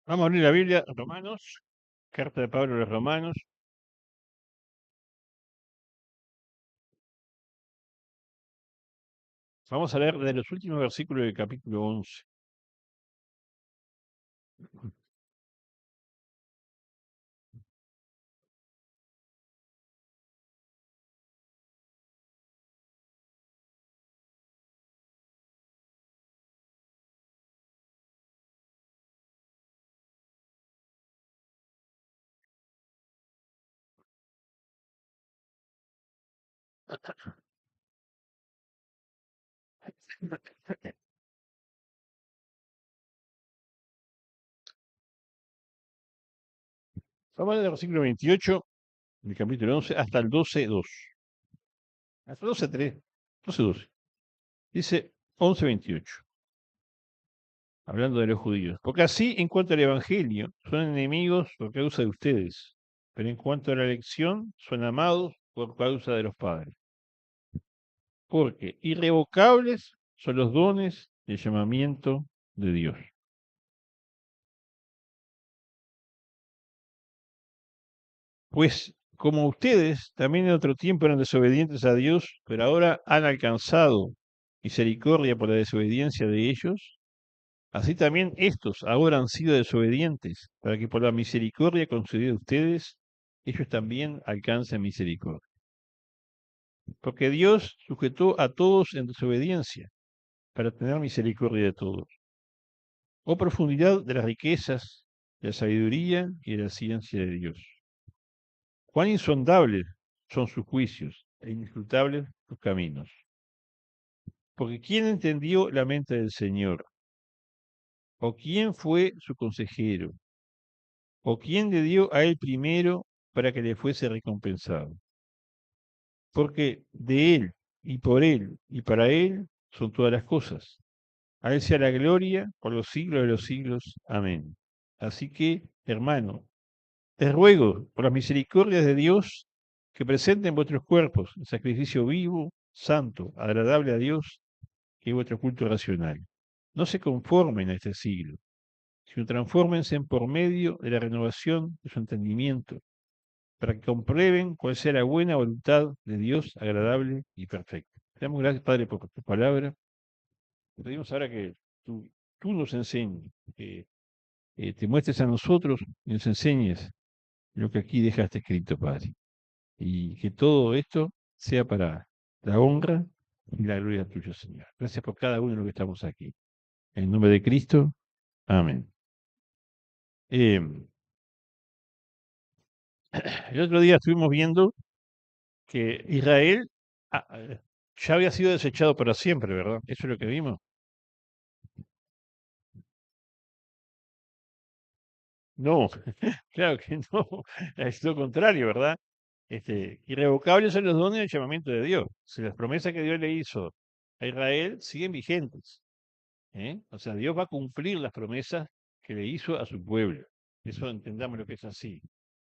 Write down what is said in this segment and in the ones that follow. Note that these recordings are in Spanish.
Vamos a abrir la Biblia, Romanos, carta de Pablo a los Romanos. Vamos a leer de los últimos versículos del capítulo 11. Vamos a leer del versículo 28 del capítulo 11 hasta el 12:2. Hasta el 12:3, 12:12. Dice 11:28, hablando de los judíos. Porque así, en cuanto al Evangelio, son enemigos por causa de ustedes, pero en cuanto a la elección, son amados por causa de los padres. Porque irrevocables son los dones del llamamiento de Dios. Pues como ustedes también en otro tiempo eran desobedientes a Dios, pero ahora han alcanzado misericordia por la desobediencia de ellos, así también estos ahora han sido desobedientes, para que por la misericordia concedida a ustedes, ellos también alcancen misericordia. Porque Dios sujetó a todos en desobediencia, para tener misericordia de todos. Oh profundidad de las riquezas, de la sabiduría y de la ciencia de Dios. Cuán insondables son sus juicios e inescrutables sus caminos. Porque ¿quién entendió la mente del Señor? ¿O quién fue su consejero? ¿O quién le dio a él primero para que le fuese recompensado? Porque de él, y por él, y para él son todas las cosas. A él sea la gloria por los siglos de los siglos. Amén. Así que, hermano, te ruego, por las misericordias de Dios, que presenten vuestros cuerpos en sacrificio vivo, santo, agradable a Dios, que es vuestro culto racional. No se conformen a este siglo, sino transfórmense por medio de la renovación de su entendimiento, para que comprueben cuál sea la buena voluntad de Dios, agradable y perfecta. Te damos gracias, Padre, por tu palabra. Te pedimos ahora que tú nos enseñes, que te muestres a nosotros y nos enseñes lo que aquí dejaste escrito, Padre. Y que todo esto sea para la honra y la gloria tuya, Señor. Gracias por cada uno de los que estamos aquí. En el nombre de Cristo, amén. El otro día estuvimos viendo que Israel ya había sido desechado para siempre, ¿verdad? Eso es lo que vimos. No, claro que no, es lo contrario, ¿verdad? Irrevocables son los dones del llamamiento de Dios. Si las promesas que Dios le hizo a Israel siguen vigentes, ¿eh? O sea, Dios va a cumplir las promesas que le hizo a su pueblo. Eso entendamos lo que es así.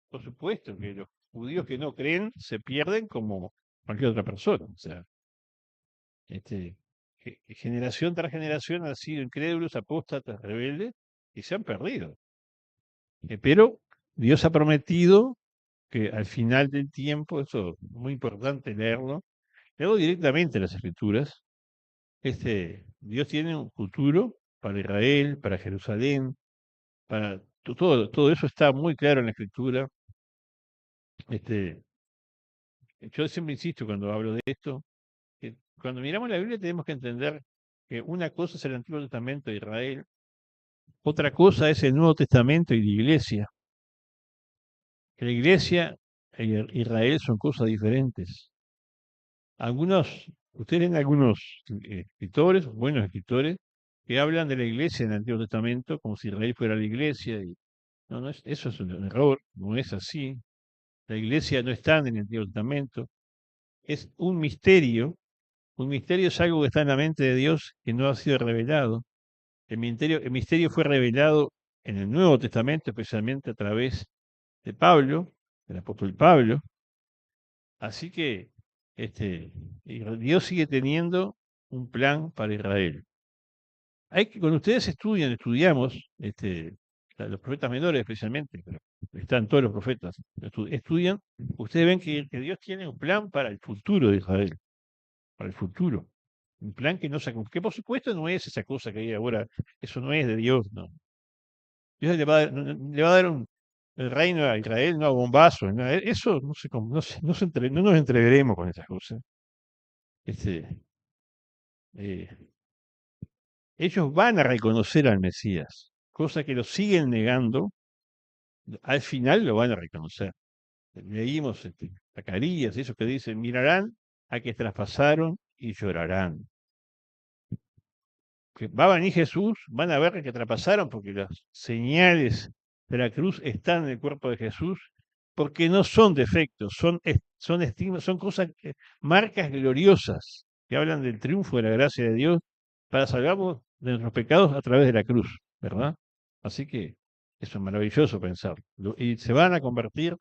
Por supuesto que los judíos que no creen se pierden como cualquier otra persona. O sea, generación tras generación han sido incrédulos, apóstatas, rebeldes y se han perdido. Pero Dios ha prometido que al final del tiempo, eso es muy importante leerlo, leerlo directamente en las Escrituras. Dios tiene un futuro para Israel, para Jerusalén, para todo eso está muy claro en la Escritura. Este, yo siempre insisto cuando hablo de esto, que cuando miramos la Biblia tenemos que entender que una cosa es el Antiguo Testamento de Israel, otra cosa es el Nuevo Testamento y la Iglesia. Que la Iglesia e Israel son cosas diferentes. Ustedes ven algunos escritores, buenos escritores, que hablan de la Iglesia en el Antiguo Testamento como si Israel fuera la Iglesia. Y, no, eso es un error, no es así. La Iglesia no está en el Antiguo Testamento. Es un misterio. Un misterio es algo que está en la mente de Dios que no ha sido revelado. El misterio fue revelado en el Nuevo Testamento, especialmente a través de Pablo, del apóstol Pablo. Así que Dios sigue teniendo un plan para Israel. Cuando ustedes estudiamos los profetas menores especialmente, pero están todos los profetas, estudian, ustedes ven que Dios tiene un plan para el futuro de Israel, para el futuro. Un plan que no se, que por supuesto no es esa cosa que hay ahora, eso no es de Dios, no. Dios le va a dar, le va a dar el reino a Israel, no a bombazo, eso no se, no nos entreveremos con esas cosas. Este, eh, ellos van a reconocer al Mesías, cosa que lo siguen negando, al final lo van a reconocer. Leímos Zacarías, esos que dicen, mirarán a que traspasaron y llorarán. Que va a venir Jesús, van a ver que traspasaron porque las señales de la cruz están en el cuerpo de Jesús, porque no son defectos, son estigmas, son cosas, marcas gloriosas que hablan del triunfo de la gracia de Dios para salvarnos de nuestros pecados a través de la cruz, ¿verdad? Así que eso es maravilloso pensar. Y se van a convertir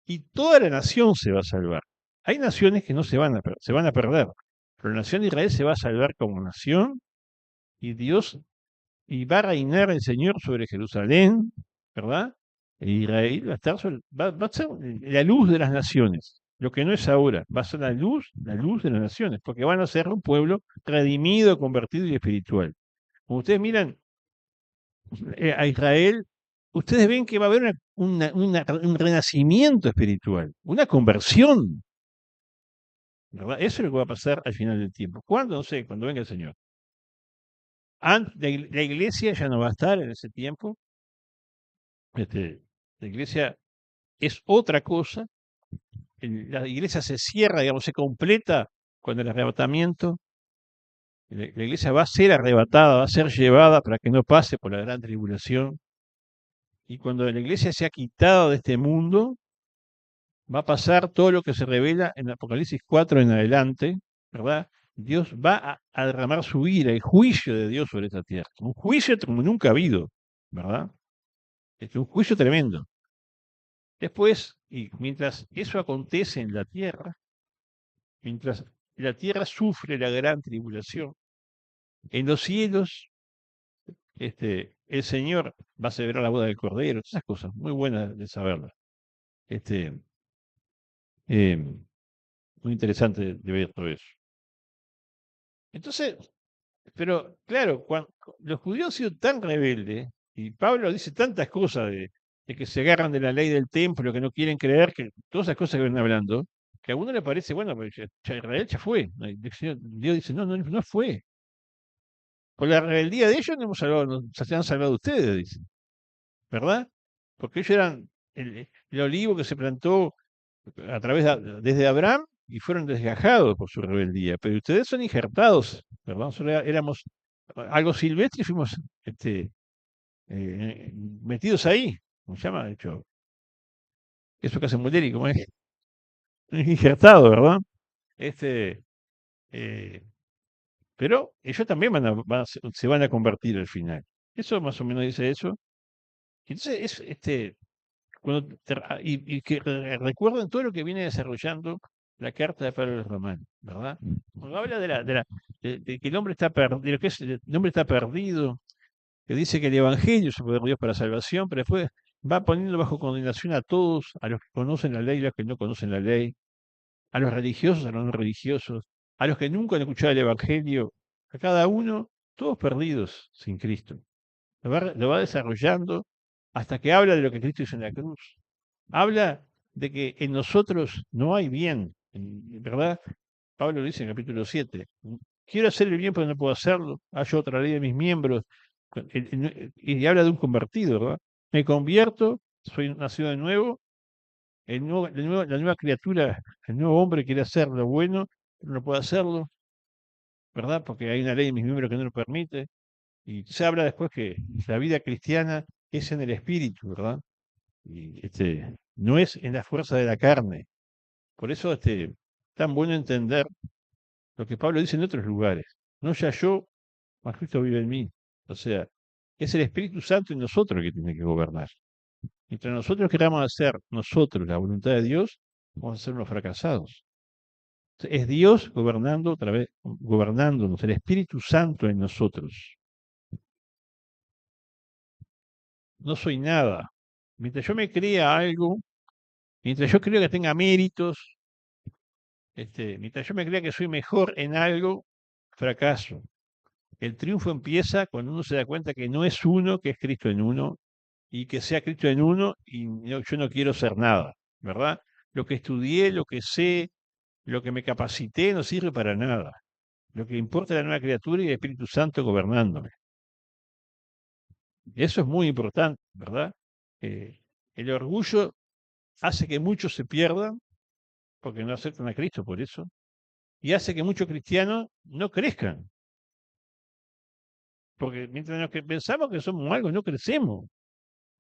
y toda la nación se va a salvar. Hay naciones que no se van a perder, pero la nación de Israel se va a salvar como nación y Dios, y va a reinar el Señor sobre Jerusalén, ¿verdad? E Israel va a estar va a ser la luz de las naciones, lo que no es ahora, va a ser la luz de las naciones, porque van a ser un pueblo redimido, convertido y espiritual. Como ustedes miran a Israel, ustedes ven que va a haber un renacimiento espiritual, una conversión, ¿verdad? Eso es lo que va a pasar al final del tiempo. ¿Cuándo? No sé, cuando venga el Señor. La iglesia ya no va a estar en ese tiempo. La iglesia es otra cosa. La iglesia se cierra, digamos, se completa con el arrebatamiento. La iglesia va a ser arrebatada, va a ser llevada para que no pase por la gran tribulación. Y cuando la iglesia se ha quitado de este mundo, va a pasar todo lo que se revela en Apocalipsis 4 en adelante, ¿verdad? Dios va a derramar su ira, el juicio de Dios sobre esta tierra. Un juicio como nunca ha habido, ¿verdad? Es un juicio tremendo. Después, y mientras eso acontece en la tierra, mientras la tierra sufre la gran tribulación, en los cielos, el Señor va a celebrar la boda del Cordero, esas cosas, muy buenas de saberlas. Este, eh, muy interesante de ver todo eso. Entonces, pero claro, cuando los judíos han sido tan rebeldes, y Pablo dice tantas cosas de que se agarran de la ley del templo, que no quieren creer, que todas esas cosas que ven hablando, que a uno le parece, bueno, pues Israel ya fue. Dios dice, no, no, no fue. Por la rebeldía de ellos no hemos salvado, se han salvado ustedes, dice. ¿Verdad? Porque ellos eran el olivo que se plantó a través desde Abraham y fueron desgajados por su rebeldía. Pero ustedes son injertados, ¿verdad? Nosotros éramos algo silvestre y fuimos metidos ahí. ¿Cómo se llama? De hecho, eso que hace Muleri, como es injertado, ¿verdad? Este, eh, pero ellos también se van a convertir al final. Eso más o menos dice eso. Entonces, y que recuerden todo lo que viene desarrollando la carta de Pablo a los Romanos, ¿verdad? Cuando habla de que el hombre está perdido, de lo que es, el hombre está perdido, que dice que el Evangelio es el poder de Dios para salvación, pero después va poniendo bajo condenación a todos, a los que conocen la ley y a los que no conocen la ley, a los religiosos, a los no religiosos, a los que nunca han escuchado el Evangelio, a cada uno, todos perdidos sin Cristo. Lo va desarrollando hasta que habla de lo que Cristo hizo en la cruz. Habla de que en nosotros no hay bien, ¿verdad? Pablo lo dice en el capítulo 7. Quiero hacer el bien, pero no puedo hacerlo. Hay otra ley de mis miembros. Y habla de un convertido, ¿verdad? Me convierto, soy nacido de nuevo. La nueva criatura, el nuevo hombre quiere hacer lo bueno, pero no puede hacerlo, ¿verdad? Porque hay una ley de mis miembros que no lo permite. Y se habla después que la vida cristiana es en el espíritu, ¿verdad? Y no es en la fuerza de la carne. Por eso tan bueno entender lo que Pablo dice en otros lugares. No ya yo, mas Cristo vive en mí. O sea, es el Espíritu Santo en nosotros el que tiene que gobernar. Mientras nosotros queramos hacer nosotros la voluntad de Dios, vamos a ser unos fracasados. Es Dios gobernando otra vez, gobernándonos, el Espíritu Santo en nosotros. no soy nada. Mientras yo me crea algo, mientras yo creo que tenga méritos, mientras yo me crea que soy mejor en algo, fracaso. El triunfo empieza cuando uno se da cuenta que no es uno, que es Cristo en uno, y que sea Cristo en uno, y yo no quiero ser nada, ¿verdad? Lo que estudié, lo que sé, lo que me capacité no sirve para nada. Lo que importa es la nueva criatura y el Espíritu Santo gobernándome. Eso es muy importante, ¿verdad? Eh, el orgullo hace que muchos se pierdan, porque no aceptan a Cristo por eso, y hace que muchos cristianos no crezcan, porque mientras pensamos que somos algo, no crecemos.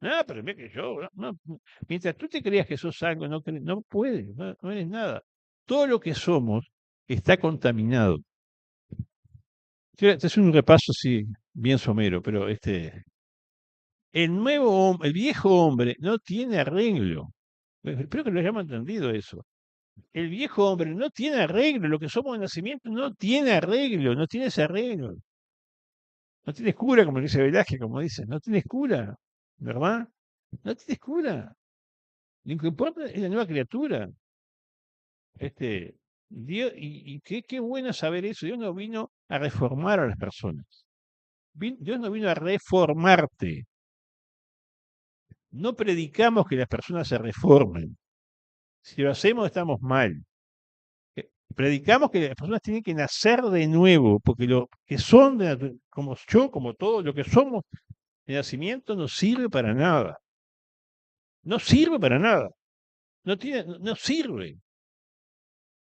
Ah, pero mira que yo, mientras tú te creas que sos algo, no puedes, no eres nada. Todo lo que somos está contaminado. Este es un repaso, sí, bien somero, pero el viejo hombre no tiene arreglo. Espero que lo hayamos entendido eso. El viejo hombre no tiene arreglo, lo que somos de nacimiento no tiene arreglo, no tiene ese arreglo. No tienes cura, como dice Velázquez, como dice, no tienes cura, ¿verdad? No tienes cura. Lo que importa es la nueva criatura. Dios, y qué bueno saber eso. Dios no vino a reformar a las personas. Dios no vino a reformarte. No predicamos que las personas se reformen. Si lo hacemos, estamos mal. Predicamos que las personas tienen que nacer de nuevo, porque lo que son, como yo, como todo, lo que somos de nacimiento no sirve para nada. No sirve para nada. No sirve.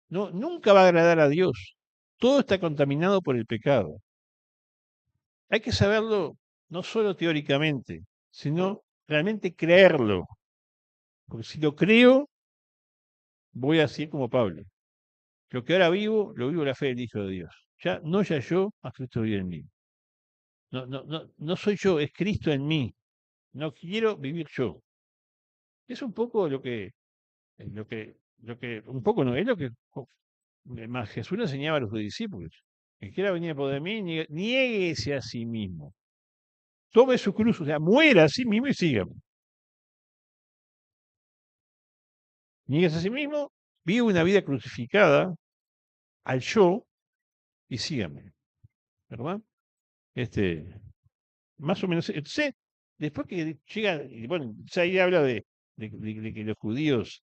No, nunca va a agradar a Dios. Todo está contaminado por el pecado. Hay que saberlo no solo teóricamente, sino realmente creerlo. Porque si lo creo, voy a ser como Pablo. Lo que ahora vivo, lo vivo la fe del Hijo de Dios. Ya yo, a Cristo vive en mí. No soy yo, es Cristo en mí. No quiero vivir yo. Es un poco un poco no, es lo que más Jesús le enseñaba a los discípulos. El que quiera venir por de mí, niéguese a sí mismo. Tome su cruz, o sea, muera a sí mismo y sígame. Niéguese a sí mismo, vive una vida crucificada al yo y sígame. ¿Verdad? Más o menos. Entonces, después que llega, y bueno, ya ahí habla de que los judíos,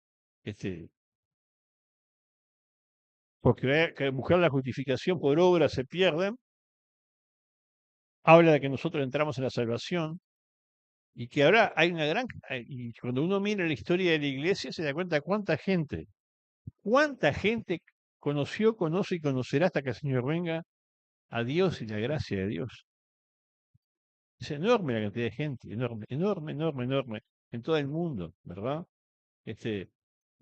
porque que buscar la justificación por obra se pierden, habla de que nosotros entramos en la salvación y que ahora hay y cuando uno mira la historia de la iglesia se da cuenta cuánta gente conoció, conoce y conocerá hasta que el Señor venga a Dios y la gracia de Dios. Es enorme la cantidad de gente, enorme, enorme, enorme, enorme, en todo el mundo, ¿verdad?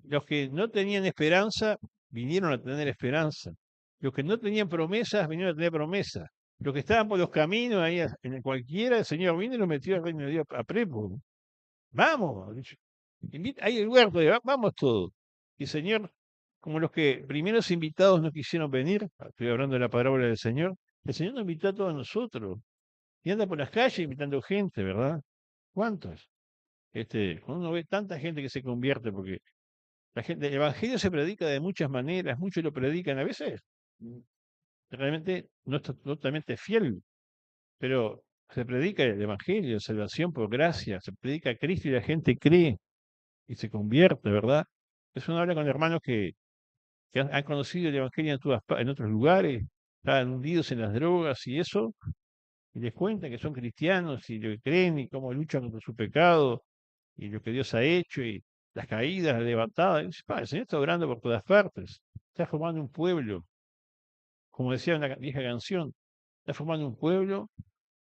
Los que no tenían esperanza vinieron a tener esperanza. Los que no tenían promesas vinieron a tener promesas. Los que estaban por los caminos, ahí en cualquiera, el Señor vino y los metió al reino de Dios a prepo. Vamos, hay el huerto, vamos todos. Y el Señor, como los que primeros invitados no quisieron venir, estoy hablando de la parábola del Señor, el Señor nos invitó a todos nosotros. Y anda por las calles invitando gente, ¿verdad? ¿Cuántos? Cuando uno ve tanta gente que se convierte, porque el evangelio se predica de muchas maneras, muchos lo predican, a veces realmente no es totalmente fiel, pero se predica el evangelio, salvación por gracia, se predica a Cristo y la gente cree y se convierte, ¿verdad? Es uno habla con hermanos que han conocido el evangelio en otros lugares, estaban hundidos en las drogas y eso, y les cuentan que son cristianos y lo que creen y cómo luchan contra su pecado y lo que Dios ha hecho y las caídas, las levantadas. Y dice, el Señor está obrando por todas partes, está formando un pueblo, como decía una vieja canción, está formando un pueblo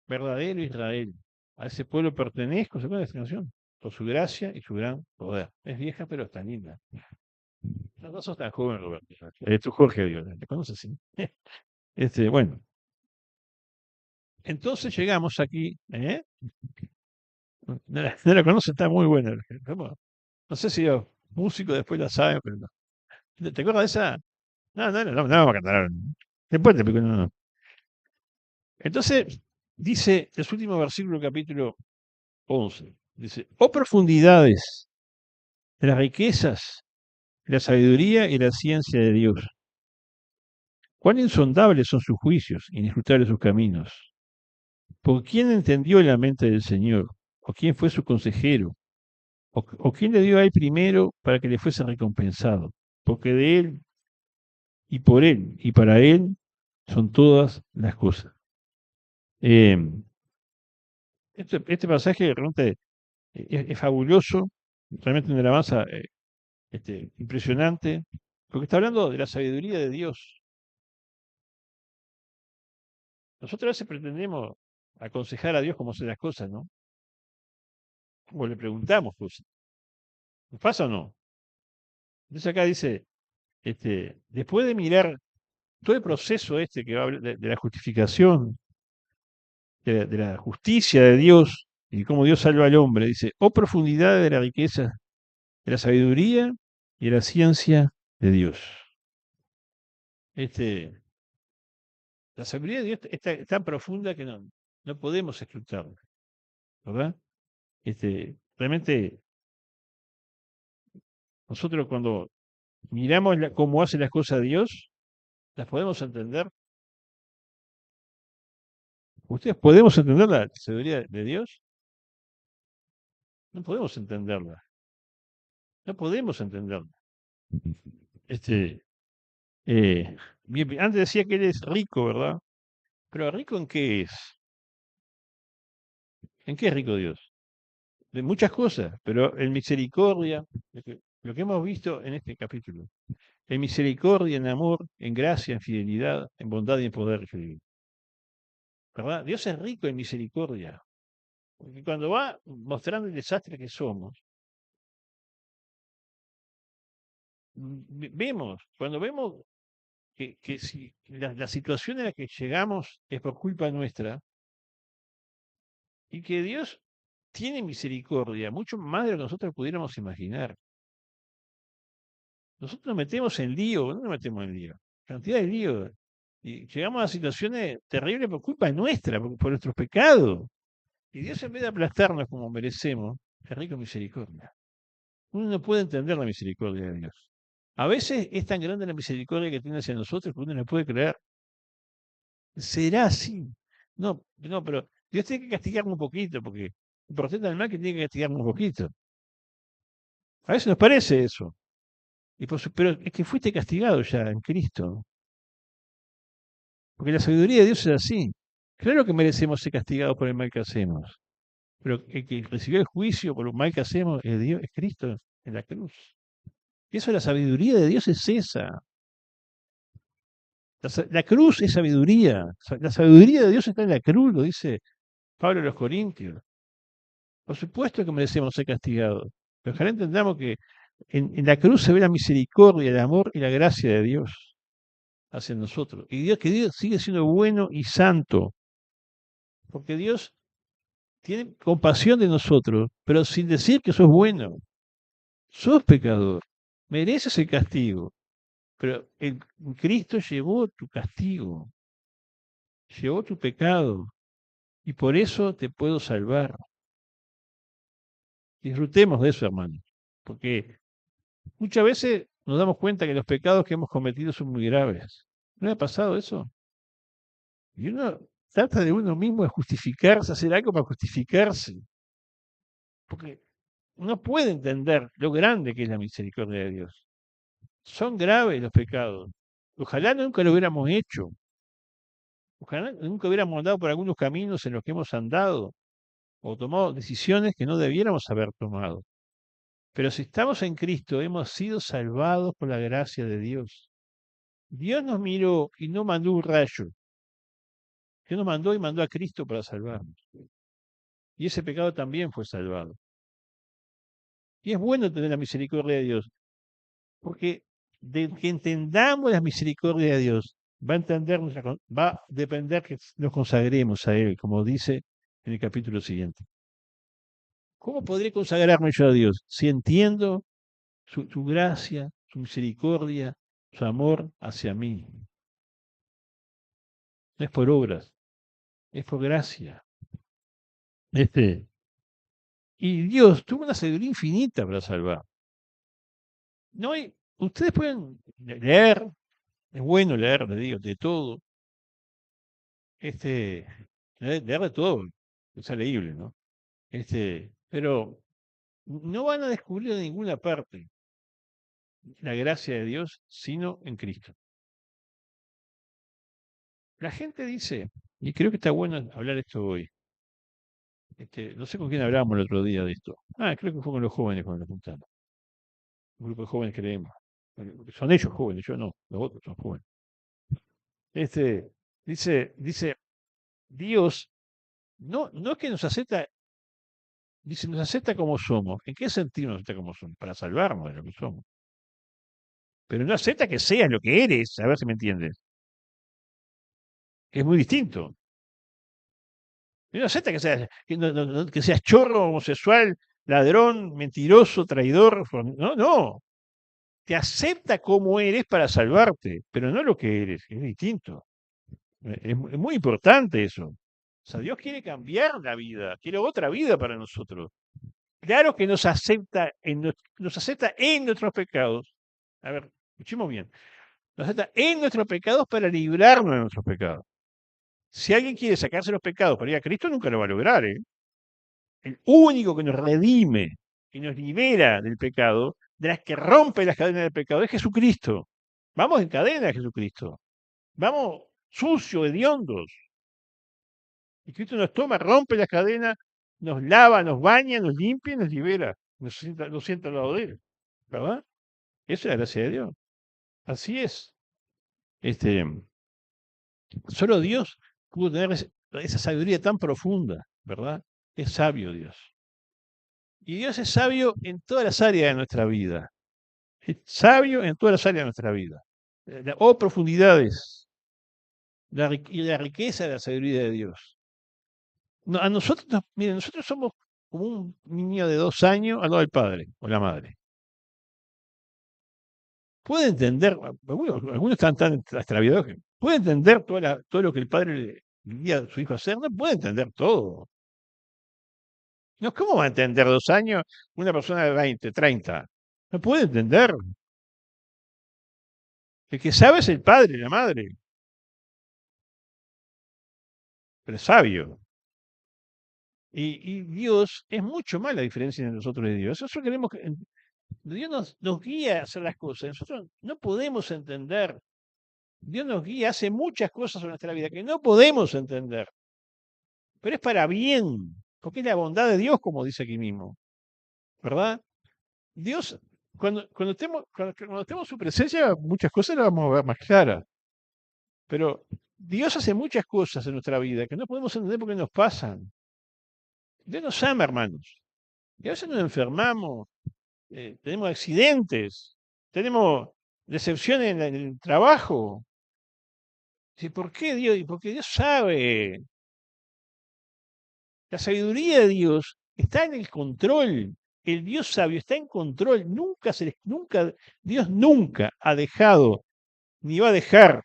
verdadero Israel. A ese pueblo pertenezco, ¿se acuerdan de esta canción? Por su gracia y su gran poder. Es vieja, pero está linda. No sos tan joven, Roberto. Tu Jorge, Dios, ¿te conoces? Sí. Bueno, entonces llegamos aquí, ¿eh? No la conoce, está muy buena. No sé si los músicos después la saben, pero no. ¿Te acuerdas de esa? No vamos a cantar. Después te explico, no. Entonces, dice el último versículo del capítulo 11. Dice, oh profundidades de las riquezas, la sabiduría y la ciencia de Dios. Cuán insondables son sus juicios, inescrutables sus caminos. ¿Por quién entendió la mente del Señor? ¿O quién fue su consejero? ¿O quién le dio a él primero para que le fuese recompensado? Porque de él y por él y para él son todas las cosas. Eh, este pasaje realmente es fabuloso, realmente una alabanza impresionante, porque está hablando de la sabiduría de Dios. Nosotros a veces pretendemos aconsejar a Dios cómo hacer las cosas, ¿no? O le preguntamos cosas. ¿Pasa o no? Entonces acá dice, después de mirar todo el proceso que va a hablar de la justificación, de la justicia de Dios y cómo Dios salva al hombre, dice, oh profundidad de la riqueza, de la sabiduría y de la ciencia de Dios. La sabiduría de Dios es tan profunda que no podemos escrutarla, ¿verdad? Realmente nosotros cuando miramos cómo hace las cosas Dios, las podemos entender. ¿Ustedes podemos entender la sabiduría de Dios? No podemos entenderla. No podemos entenderla. Este, antes decía que Él es rico, ¿verdad? Pero ¿rico en qué es? ¿En qué es rico Dios? De muchas cosas, pero en misericordia, lo que hemos visto en este capítulo, en misericordia, en amor, en gracia, en fidelidad, en bondad y en poder, ¿verdad? Dios es rico en misericordia, porque cuando va mostrando el desastre que somos, cuando vemos que si la situación en la que llegamos es por culpa nuestra, y que Dios tiene misericordia, mucho más de lo que nosotros pudiéramos imaginar. Nosotros nos metemos en lío, no nos metemos en lío, cantidad de lío. Y llegamos a situaciones terribles por culpa nuestra, por nuestros pecados. Y Dios, en vez de aplastarnos como merecemos, es rico en misericordia. Uno no puede entender la misericordia de Dios. A veces es tan grande la misericordia que tiene hacia nosotros que uno no puede creer. ¿Será así? No, pero Dios tiene que castigarme un poquito, porque el profeta del mal que tiene que castigarme un poquito. A veces nos parece eso. Pero es que fuiste castigado ya en Cristo. Porque la sabiduría de Dios es así. Claro que merecemos ser castigados por el mal que hacemos. Pero el que recibió el juicio por el mal que hacemos es Dios, es Cristo en la cruz. Y eso, la sabiduría de Dios es esa. La cruz es sabiduría. La sabiduría de Dios está en la cruz, lo dice Pablo a los Corintios. Por supuesto que merecemos ser castigados. Pero ojalá entendamos que en la cruz se ve la misericordia, el amor y la gracia de Dios hacia nosotros. Y que Dios sigue siendo bueno y santo. Porque Dios tiene compasión de nosotros, pero sin decir que sos bueno. Sos pecador. Mereces el castigo. Pero Cristo llevó tu castigo. Llevó tu pecado. Y por eso te puedo salvar. Disfrutemos de eso, hermano. Porque muchas veces nos damos cuenta que los pecados que hemos cometido son muy graves. ¿No le ha pasado eso? Y uno trata de uno mismo de justificarse, hacer algo para justificarse. Porque no puede entender lo grande que es la misericordia de Dios. Son graves los pecados. Ojalá nunca lo hubiéramos hecho. Ojalá nunca hubiéramos andado por algunos caminos en los que hemos andado o tomado decisiones que no debiéramos haber tomado. Pero si estamos en Cristo, hemos sido salvados por la gracia de Dios. Dios nos miró y no mandó un rayo. Dios nos mandó y mandó a Cristo para salvarnos. Y ese pecado también fue salvado. Y es bueno tener la misericordia de Dios, porque de que entendamos la misericordia de Dios, va a depender que nos consagremos a Él, como dice en el capítulo siguiente. ¿Cómo podré consagrarme yo a Dios? Si entiendo su gracia, su misericordia, su amor hacia mí. No es por obras, es por gracia. Este, Y Dios tuvo una sabiduría infinita para salvar. No hay, ustedes pueden leer, es bueno leer, le digo, de todo, este, leer de todo, es leíble, ¿no? Pero no van a descubrir en ninguna parte la gracia de Dios sino en Cristo. La gente dice, y creo que está bueno hablar esto hoy, no sé con quién hablábamos el otro día de esto. Ah, creo que fue con los jóvenes cuando nos juntamos. Un grupo de jóvenes que leemos. Son ellos jóvenes, yo no, los otros son jóvenes. Este, dice, Dios no es que nos acepta, dice, nos acepta como somos. ¿En qué sentido nos acepta como somos? Para salvarnos de lo que somos. Pero no acepta que seas lo que eres, a ver si me entiendes. Es muy distinto. Y no acepta que seas chorro, homosexual, ladrón, mentiroso, traidor. No, no. Te acepta como eres para salvarte, pero no lo que eres, es distinto. Es muy importante eso. O sea, Dios quiere cambiar la vida, quiere otra vida para nosotros. Claro que nos acepta en nuestros pecados. A ver, escuchemos bien. Nos acepta en nuestros pecados para librarnos de nuestros pecados. Si alguien quiere sacarse los pecados para ir a Cristo, nunca lo va a lograr, ¿eh? El único que nos redime, que nos libera del pecado, de las que rompe las cadenas del pecado, es Jesucristo. Vamos en cadena a Jesucristo. Vamos sucios, hediondos. Y Cristo nos toma, rompe las cadenas, nos lava, nos baña, nos limpia y nos libera. Nos sienta al lado de Él. ¿Verdad? Eso es la gracia de Dios. Así es. Este, Solo Dios pudo tener esa sabiduría tan profunda, ¿verdad? Es sabio Dios. Y Dios es sabio en todas las áreas de nuestra vida. Es sabio en todas las áreas de nuestra vida. Profundidades y la riqueza de la sabiduría de Dios. A nosotros, miren, nosotros somos como un niño de 2 años al lado del padre o la madre. Puede entender, algunos están tan extraviados que puede entender todo lo que el padre le guía a su hijo a hacer, no puede entender todo. No, ¿cómo va a entender 2 años una persona de 20, 30? No puede entender. El que sabe es el padre, la madre, pero es sabio. Y Dios es mucho más la diferencia entre nosotros y Dios. Nosotros queremos que Dios nos guía a hacer las cosas. Nosotros no podemos entender. Dios nos guía, hace muchas cosas en nuestra vida que no podemos entender, pero es para bien, porque es la bondad de Dios, como dice aquí mismo, ¿verdad? Dios, cuando estemos en su presencia, muchas cosas las vamos a ver más claras, pero Dios hace muchas cosas en nuestra vida que no podemos entender porque nos pasan. Dios nos ama, hermanos. Y a veces nos enfermamos, tenemos accidentes, tenemos decepciones en el trabajo. ¿Sí? ¿Por qué Dios? Porque Dios sabe. La sabiduría de Dios está en el control. El Dios sabio está en control. Dios nunca ha dejado ni va a dejar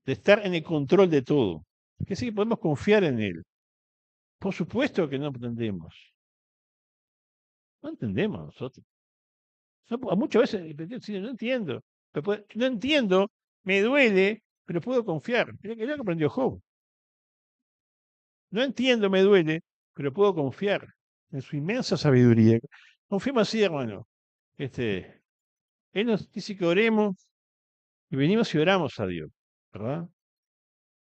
de estar en el control de todo. Que sí, podemos confiar en Él. Por supuesto que no entendemos. No entendemos nosotros. Muchas veces sí, no entiendo. No entiendo, me duele, pero puedo confiar. Es lo que aprendió Job. No entiendo, me duele, pero puedo confiar en su inmensa sabiduría. Confiemos así, hermano. Él nos dice que oremos y venimos y oramos a Dios, ¿verdad?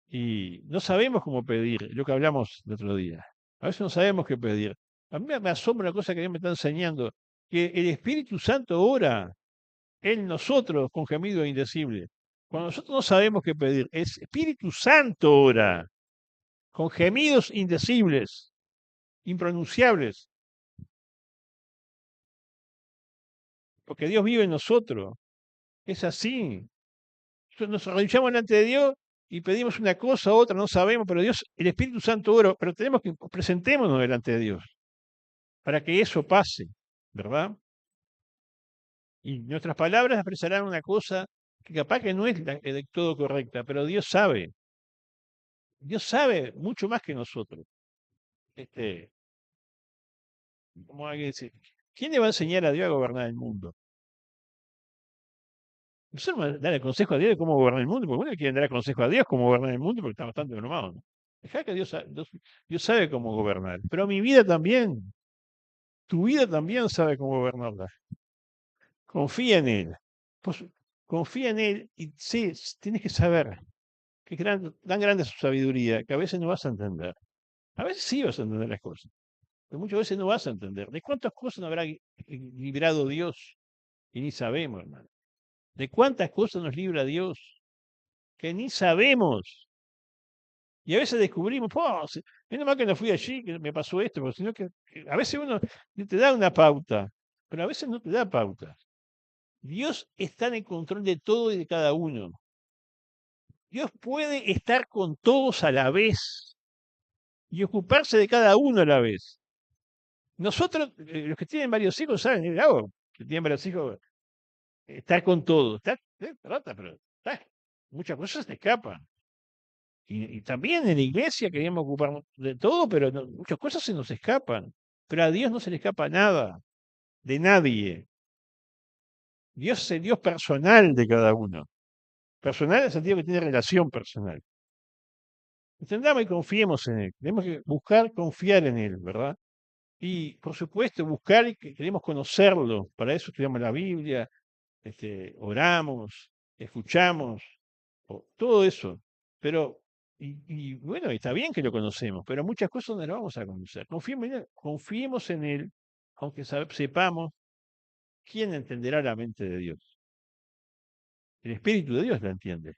Y no sabemos cómo pedir, lo que hablamos el otro día. A veces no sabemos qué pedir. A mí me asombra una cosa que Dios me está enseñando, que el Espíritu Santo ora en nosotros con gemido indecible. Cuando nosotros no sabemos qué pedir, el Espíritu Santo ora con gemidos indecibles, impronunciables, porque Dios vive en nosotros. Es así. Nos arrodillamos delante de Dios y pedimos una cosa, otra, no sabemos, pero Dios, el Espíritu Santo ora, pero tenemos que presentémonos delante de Dios para que eso pase, ¿verdad? Y nuestras palabras expresarán una cosa que capaz que no es de todo correcta, pero Dios sabe mucho más que nosotros. Este, Como alguien dice, ¿quién le va a enseñar a Dios a gobernar el mundo? Nosotros no vamos a darle consejo a Dios de cómo gobernar el mundo, porque uno quiere dar consejo a Dios cómo gobernar el mundo porque está bastante bromado, ¿no? Dejá que Dios sabe cómo gobernar, pero mi vida también, tu vida también sabe cómo gobernarla. Confía en Él. Pues, confía en Él y sí, tienes que saber que tan grande es su sabiduría que a veces no vas a entender. A veces sí vas a entender las cosas, pero muchas veces no vas a entender. ¿De cuántas cosas no habrá librado Dios? Y ni sabemos, hermano. ¿De cuántas cosas nos libra Dios que ni sabemos? Y a veces descubrimos, menos mal que no fui allí, que me pasó esto, porque sino que a veces uno te da una pauta, pero a veces no te da pauta. Dios está en el control de todo y de cada uno. Dios puede estar con todos a la vez y ocuparse de cada uno a la vez. Nosotros, los que tienen varios hijos, saben, que tienen varios hijos, estar con todos. Trata, pero muchas cosas te escapan. Y también en la iglesia queríamos ocuparnos de todo, pero muchas cosas se nos escapan. Pero a Dios no se le escapa nada, de nadie. Dios es el Dios personal de cada uno. Personal en el sentido que tiene relación personal. Entendamos y confiemos en Él. Tenemos que buscar confiar en Él, ¿verdad? Y por supuesto, buscar y que queremos conocerlo. Para eso estudiamos la Biblia, oramos, escuchamos, todo eso. Pero, bueno, está bien que lo conocemos, pero muchas cosas no las vamos a conocer. Confiemos en Él, aunque sepamos quién entenderá la mente de Dios. El Espíritu de Dios la entiende.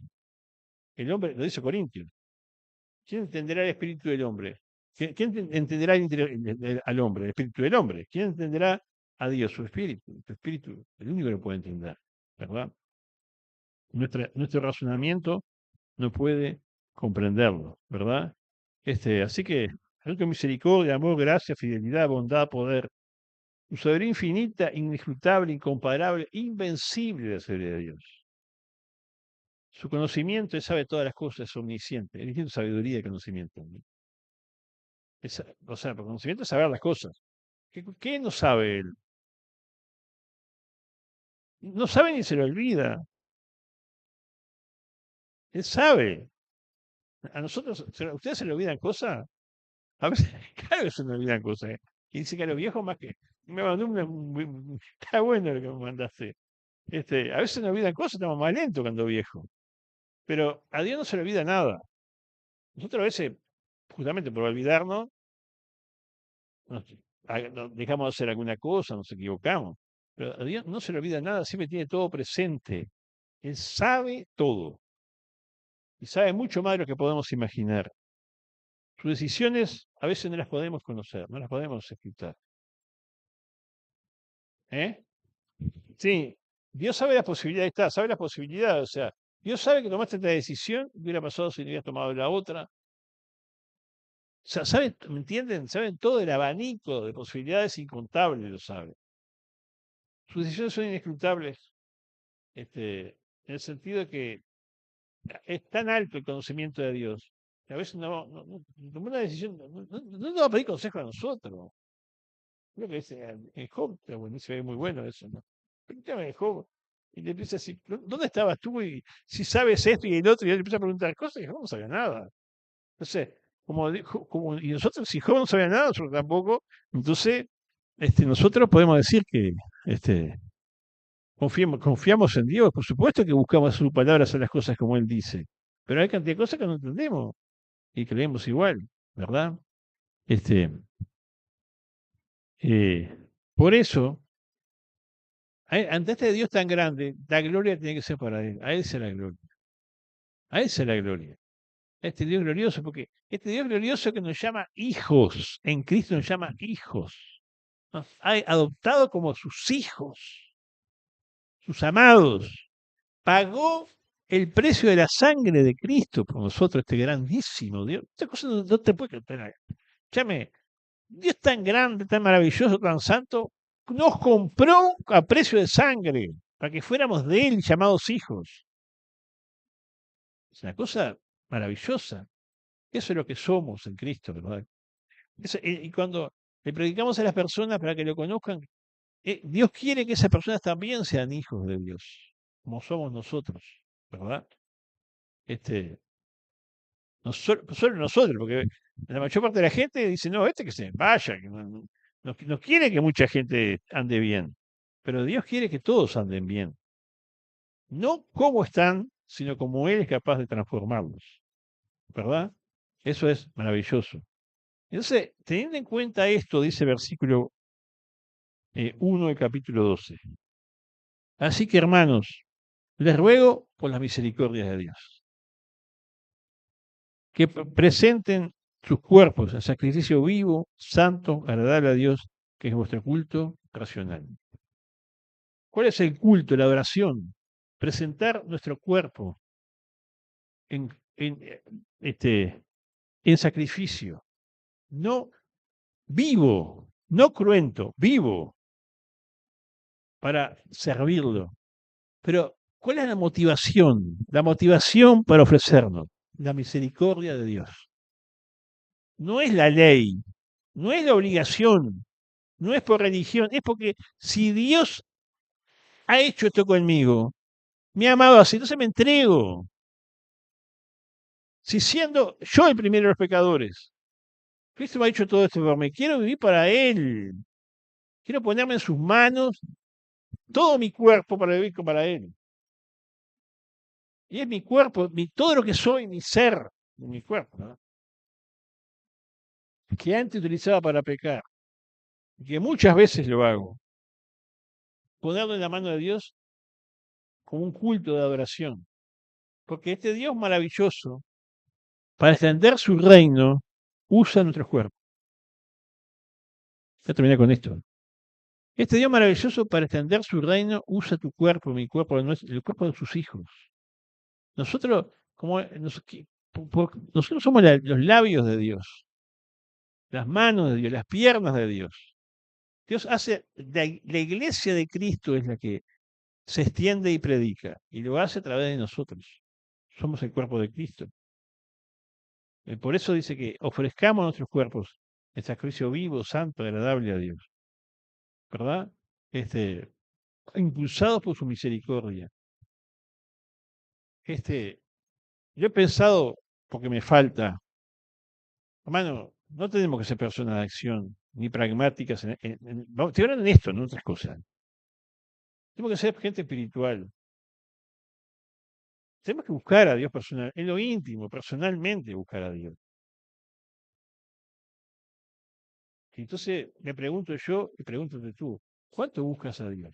El hombre, lo dice Corintios. ¿Quién entenderá el espíritu del hombre? ¿Quién entenderá al hombre, el espíritu del hombre? ¿Quién entenderá a Dios, su espíritu? Su espíritu, el único que lo puede entender, ¿verdad? Nuestro razonamiento no puede comprenderlo, ¿verdad? Así que, con misericordia, amor, gracia, fidelidad, bondad, poder, su sabiduría infinita, inescrutable, incomparable, invencible la sabiduría de Dios. Su conocimiento, Él sabe todas las cosas, es omnisciente. Él tiene sabiduría y conocimiento. ¿No? O sea, por conocimiento es saber las cosas. ¿Qué no sabe él? No sabe ni se le olvida. Él sabe. A nosotros, ¿a ustedes se le olvidan cosas? A veces, claro que se me olvidan cosas. Y dice que a los viejos más que. Me mandó está bueno lo que me mandaste. A veces se me olvidan cosas, estamos más lentos cuando viejo. Pero a Dios no se le olvida nada. Nosotros a veces, justamente por olvidarnos, nos, dejamos de hacer alguna cosa, nos equivocamos. Pero a Dios no se le olvida nada, siempre tiene todo presente. Él sabe todo y sabe mucho más de lo que podemos imaginar. Sus decisiones a veces no las podemos conocer, no las podemos explicar. ¿Eh? Sí, Dios sabe las posibilidades, sabe las posibilidades, o sea, Dios sabe que tomaste esta decisión, ¿qué hubiera pasado si no hubieras tomado la otra? O sea, saben, ¿me entienden? Saben todo el abanico de posibilidades incontables, lo sabe. Sus decisiones son inescrutables, en el sentido de que es tan alto el conocimiento de Dios, que a veces tomar una decisión, no nos va a pedir consejo a nosotros. Creo que dice en Job, pero bueno, se ve muy bueno eso, ¿no? Pregúntame de Job. Y le empieza a decir, ¿dónde estabas tú? Y si sabes esto y el otro, y él le empieza a preguntar cosas y Job no sabía nada. Entonces, y nosotros, si Job no sabía nada, nosotros tampoco, entonces, nosotros podemos decir que confiamos en Dios, por supuesto que buscamos su palabra hacer las cosas como Él dice, pero hay cantidad de cosas que no entendemos y creemos igual, ¿verdad? Este, por eso, ante este Dios tan grande, la gloria tiene que ser para Él. A Él sea la gloria. A Él sea la gloria. Este Dios glorioso, porque este Dios glorioso que nos llama hijos, en Cristo nos llama hijos. Nos ha adoptado como sus hijos, sus amados. Pagó el precio de la sangre de Cristo por nosotros, este grandísimo Dios. Esta cosa no te puede creer. Llame, Dios tan grande, tan maravilloso, tan santo, nos compró a precio de sangre para que fuéramos de Él llamados hijos. Es una cosa maravillosa. Eso es lo que somos en Cristo, ¿verdad? Y cuando Le predicamos a las personas para que lo conozcan. Dios quiere que esas personas también sean hijos de Dios, como somos nosotros, ¿verdad? Este, solo nosotros, porque la mayor parte de la gente dice, no, que se vaya, que no quiere que mucha gente ande bien, pero Dios quiere que todos anden bien, no como están, sino como Él es capaz de transformarlos, ¿verdad? Eso es maravilloso. Entonces, teniendo en cuenta esto, dice versículo 1 del capítulo 12. Así que, hermanos, les ruego por las misericordias de Dios, que presenten sus cuerpos a sacrificio vivo, santo, agradable a Dios, que es vuestro culto racional. ¿Cuál es el culto, la adoración? Presentar nuestro cuerpo en, en, en sacrificio, no vivo, no cruento, vivo, para servirlo. Pero, ¿cuál es la motivación? La motivación para ofrecernos la misericordia de Dios. No es la ley, no es la obligación, no es por religión, es porque si Dios ha hecho esto conmigo, me ha amado así, entonces me entrego. Si siendo yo el primero de los pecadores, Cristo me ha hecho todo esto por mí, quiero vivir para Él, quiero ponerme en sus manos todo mi cuerpo para vivir para Él. Y es mi cuerpo, todo lo que soy, mi ser, mi cuerpo, ¿no? Que antes utilizaba para pecar, que muchas veces lo hago. Ponerlo en la mano de Dios como un culto de adoración. Porque este Dios maravilloso, para extender su reino, usa nuestros cuerpos. Ya terminé con esto. Este Dios maravilloso, para extender su reino, usa tu cuerpo, mi cuerpo, el cuerpo de sus hijos. Nosotros, nosotros somos los labios de Dios, las manos de Dios, las piernas de Dios. Dios hace, la iglesia de Cristo es la que se extiende y predica, y lo hace a través de nosotros. Somos el cuerpo de Cristo. Por eso dice que ofrezcamos nuestros cuerpos en sacrificio vivo, santo, agradable a Dios. ¿Verdad? Impulsados por su misericordia. Yo he pensado, porque me falta, hermano, no tenemos que ser personas de acción, ni pragmáticas. Estoy hablando en esto, no en otras cosas. Tenemos que ser gente espiritual. Tenemos que buscar a Dios personal, en lo íntimo, personalmente buscar a Dios. Y entonces me pregunto yo y pregúntate tú, ¿cuánto buscas a Dios?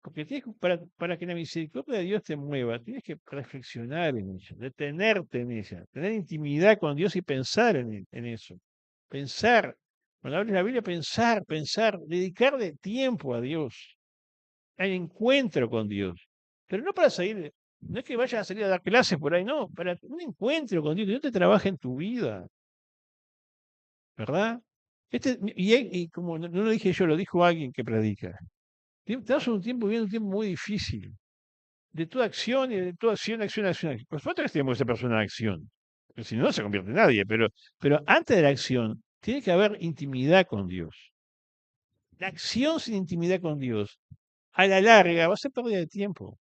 Porque para que la misericordia de Dios te mueva, tienes que reflexionar en ella, detenerte en ella, tener intimidad con Dios y pensar en eso. Pensar, cuando hablas de la Biblia, pensar, dedicarle tiempo a Dios, al encuentro con Dios. Pero no para salir, no es que vayas a salir a dar clases por ahí, no, para un encuentro con Dios, que Dios te trabaje en tu vida, ¿verdad? Y como no lo dije yo, lo dijo alguien que predica. Estamos viviendo un tiempo muy difícil, de toda acción y de toda acción, acción, acción. Por supuesto que tenemos que ser persona de acción, porque si no, no se convierte en nadie, pero antes de la acción, tiene que haber intimidad con Dios. La acción sin intimidad con Dios, a la larga, va a ser pérdida de tiempo.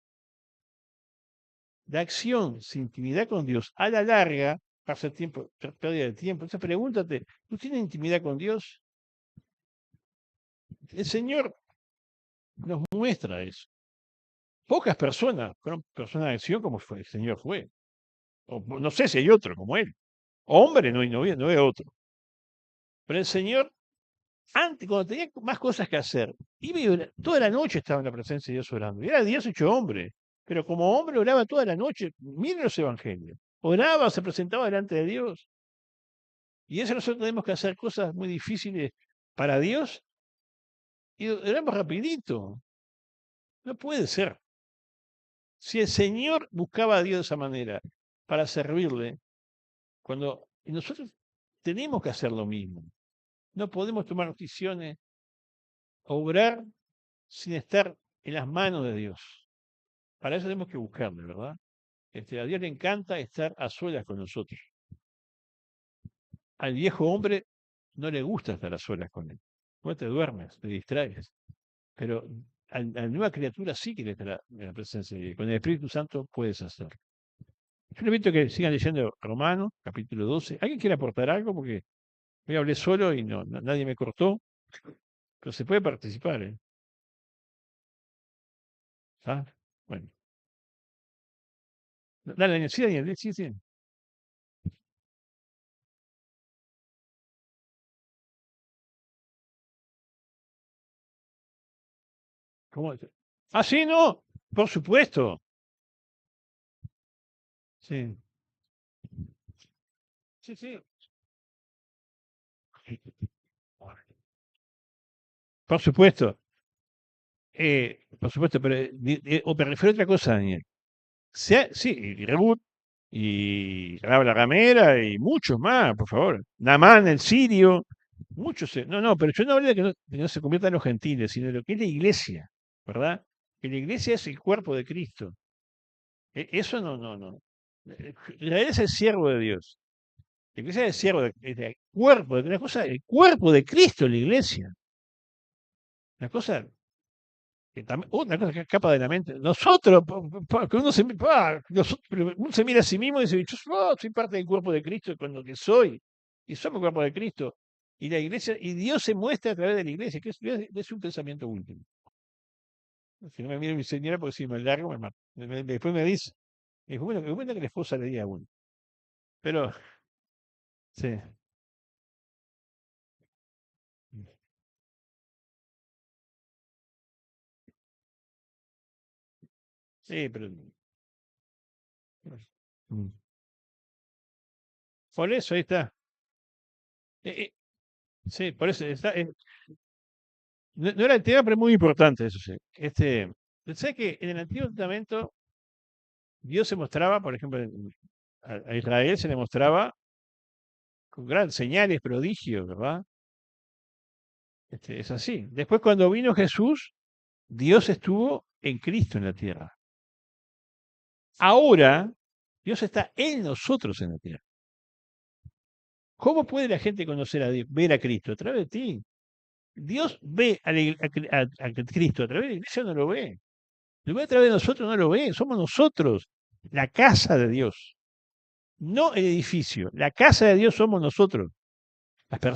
La acción sin intimidad con Dios, a la larga, va a ser pérdida de tiempo. Entonces pregúntate, ¿tú tienes intimidad con Dios? El Señor nos muestra eso. Pocas personas fueron personas de acción como el Señor fue. O, no sé si hay otro como Él. Hombre, no hay otro. Pero el Señor, antes, cuando tenía más cosas que hacer, toda la noche estaba en la presencia de Dios orando. Y era Dios hecho hombre. Pero como hombre oraba toda la noche. Miren los evangelios. Oraba, se presentaba delante de Dios. Y eso nosotros tenemos que hacer cosas muy difíciles para Dios y oramos rapidito. No puede ser. Si el Señor buscaba a Dios de esa manera para servirle, y nosotros tenemos que hacer lo mismo. No podemos tomar decisiones, obrar sin estar en las manos de Dios. Para eso tenemos que buscarle, ¿verdad? A Dios le encanta estar a solas con nosotros. Al viejo hombre no le gusta estar a solas con él. Vos te duermes, te distraes. Pero a la nueva criatura sí que le estará en la presencia de Dios. Con el Espíritu Santo puedes hacerlo. Yo les invito a que sigan leyendo Romanos, capítulo 12. ¿Alguien quiere aportar algo? Porque hoy hablé solo y nadie me cortó. Pero se puede participar, ¿eh? ¿Ah? Bueno. Dale, Daniel, sí, Daniel, sí, sí. ¿Cómo? Ah, sí, no, por supuesto. Sí, sí, sí. Por supuesto. Por supuesto, pero me refiero a otra cosa, Daniel. Sí, y Reboot, y la Ramera, y muchos más, por favor. Namán, el sirio, muchos. No, no, pero yo no hablé de que no se conviertan los gentiles, sino de lo que es la iglesia, ¿verdad? Que la iglesia es el cuerpo de Cristo. Eso no, no, no. Israel es el siervo de Dios. La iglesia es el siervo, es el cuerpo, una cosa, el cuerpo de Cristo, la iglesia. Una cosa que también, una cosa que escapa de la mente. Nosotros, que uno uno se mira a sí mismo y dice, yo soy parte del cuerpo de Cristo con lo que soy. Y somos el cuerpo de Cristo. Y la iglesia, y Dios se muestra a través de la iglesia, que es un pensamiento último. Si no me mira mi señora, porque si me largo, me mata. Después me dice, es bueno que la esposa le diga a uno. Pero, sí, sí, pero. Mm. Por eso, ahí está. Eh, eh, sí, por eso está. No, no era el tema, pero es muy importante eso, sí. Sé que en el Antiguo Testamento Dios se mostraba, por ejemplo, a Israel se le mostraba con grandes señales, prodigios, ¿verdad? Es así. Después, cuando vino Jesús, Dios estuvo en Cristo en la tierra. Ahora, Dios está en nosotros en la tierra. ¿Cómo puede la gente conocer a Dios, ver a Cristo? A través de ti. Dios ve a Cristo, a través de la iglesia no lo ve. Lo ve a través de nosotros, no lo ve. Somos nosotros, la casa de Dios. No el edificio. La casa de Dios somos nosotros. Las personas